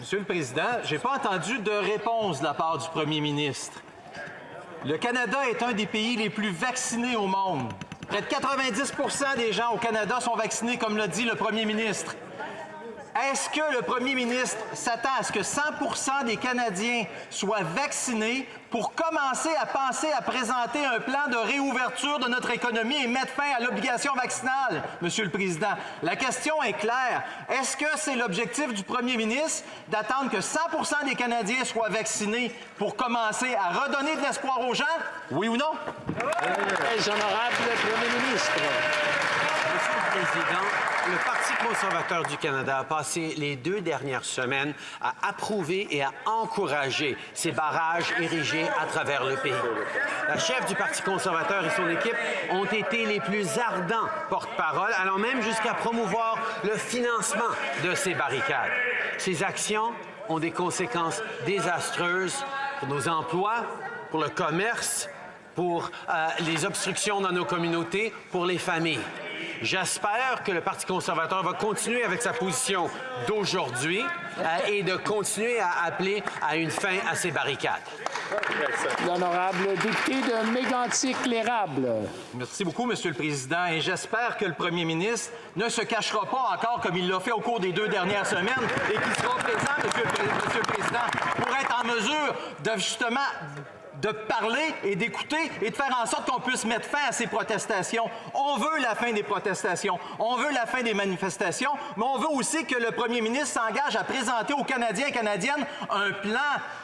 Monsieur le Président, je n'ai pas entendu de réponse de la part du premier ministre. Le Canada est un des pays les plus vaccinés au monde. Près de 90 % des gens au Canada sont vaccinés, comme l'a dit le premier ministre. Est-ce que le premier ministre s'attend à ce que 100 % des Canadiens soient vaccinés pour commencer à penser à présenter un plan de réouverture de notre économie et mettre fin à l'obligation vaccinale, Monsieur le Président? La question est claire. Est-ce que c'est l'objectif du premier ministre d'attendre que 100 % des Canadiens soient vaccinés pour commencer à redonner de l'espoir aux gens? Oui ou non? Très honorable premier ministre. Monsieur le Président, le Parti conservateur du Canada a passé les 2 dernières semaines à approuver et à encourager ces barrages érigés à travers le pays. La chef du Parti conservateur et son équipe ont été les plus ardents porte-parole, allant même jusqu'à promouvoir le financement de ces barricades. Ces actions ont des conséquences désastreuses pour nos emplois, pour le commerce, pour les obstructions dans nos communautés, pour les familles. J'espère que le Parti conservateur va continuer avec sa position d'aujourd'hui et de continuer à appeler à une fin à ces barricades. L'honorable député de Mégantic-l'Érable. Merci beaucoup, Monsieur le Président, et j'espère que le premier ministre ne se cachera pas encore comme il l'a fait au cours des 2 dernières semaines et qu'il sera présent, Monsieur le Président, pour être en mesure de justement de parler et d'écouter et de faire en sorte qu'on puisse mettre fin à ces protestations. On veut la fin des protestations, on veut la fin des manifestations, mais on veut aussi que le premier ministre s'engage à présenter aux Canadiens et Canadiennes un plan.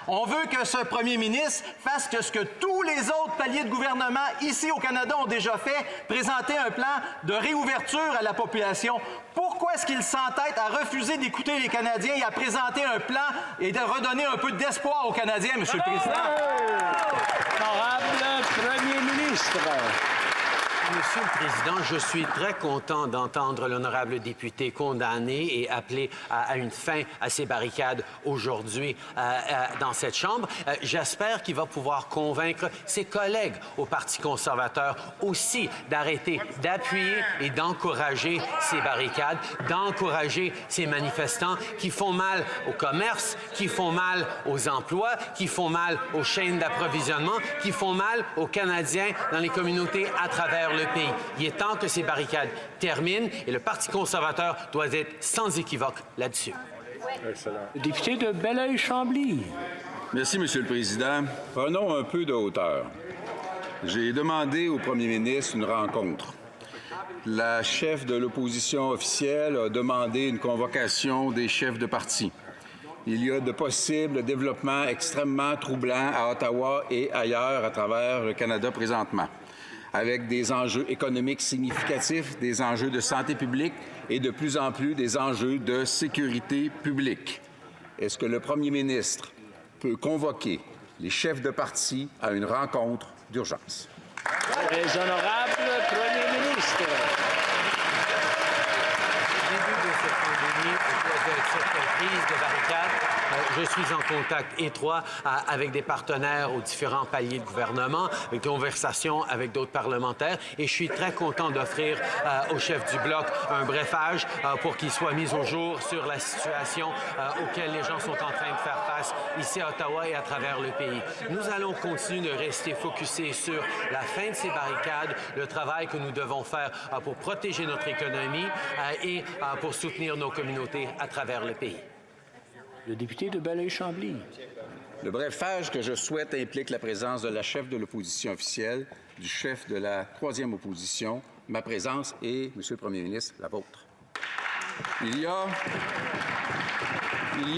On veut que ce premier ministre fasse ce que tous les autres paliers de gouvernement ici au Canada ont déjà fait, présenter un plan de réouverture à la population. Pourquoi est-ce qu'il s'entête à refuser d'écouter les Canadiens et à présenter un plan et de redonner un peu d'espoir aux Canadiens, Monsieur le Président? Honorable premier ministre. Monsieur le Président, je suis très content d'entendre l'honorable député condamner et appeler à une fin à ces barricades aujourd'hui dans cette Chambre. J'espère qu'il va pouvoir convaincre ses collègues au Parti conservateur aussi d'arrêter d'appuyer et d'encourager ces barricades, d'encourager ces manifestants qui font mal au commerce, qui font mal aux emplois, qui font mal aux chaînes d'approvisionnement, qui font mal aux Canadiens dans les communautés à travers le pays. Il est temps que ces barricades terminent et le Parti conservateur doit être sans équivoque là-dessus. Le député de Belleuil-Chambly. Merci, Monsieur le Président. Prenons un peu de hauteur. J'ai demandé au premier ministre une rencontre. La chef de l'opposition officielle a demandé une convocation des chefs de parti. Il y a de possibles développements extrêmement troublants à Ottawa et ailleurs à travers le Canada présentement, avec des enjeux économiques significatifs, des enjeux de santé publique et de plus en plus des enjeux de sécurité publique. Est-ce que le premier ministre peut convoquer les chefs de parti à une rencontre d'urgence? Très honorable premier ministre. Au début de cette pandémie, de cette crise de barricades, je suis en contact étroit avec des partenaires aux différents paliers de gouvernement, avec des conversations avec d'autres parlementaires, et je suis très content d'offrir au chef du Bloc un brefage pour qu'il soit mis au jour sur la situation auquel les gens sont en train de faire face ici à Ottawa et à travers le pays. Nous allons continuer de rester focusés sur la fin de ces barricades, le travail que nous devons faire pour protéger notre économie et pour soutenir nos communautés à travers le pays. Le député de Belleuil-Chambly. Le brefage que je souhaite implique la présence de la chef de l'opposition officielle, du chef de la troisième opposition, ma présence et, Monsieur le Premier ministre, la vôtre. Il y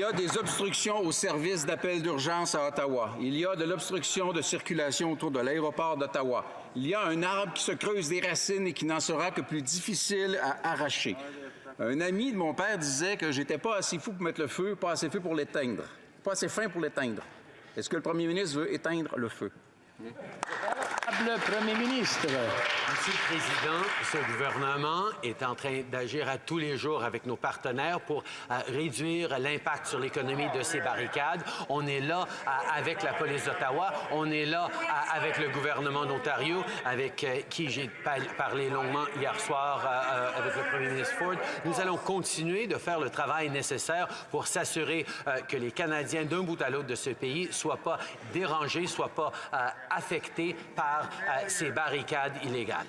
a des obstructions au service d'appel d'urgence à Ottawa. Il y a de l'obstruction de circulation autour de l'aéroport d'Ottawa. Il y a un arbre qui se creuse des racines et qui n'en sera que plus difficile à arracher. Un ami de mon père disait que j'étais pas assez fou pour mettre le feu, pas assez fou pour l'éteindre. Pas assez fin pour l'éteindre. Est-ce que le premier ministre veut éteindre le feu? Le Premier ministre. Monsieur le Président, ce gouvernement est en train d'agir à tous les jours avec nos partenaires pour réduire l'impact sur l'économie de ces barricades. On est là avec la police d'Ottawa, on est là avec le gouvernement d'Ontario, avec qui j'ai parlé longuement hier soir avec le Premier ministre Ford. Nous allons continuer de faire le travail nécessaire pour s'assurer que les Canadiens d'un bout à l'autre de ce pays ne soient pas dérangés, ne soient pas affectés par ces barricades illégales.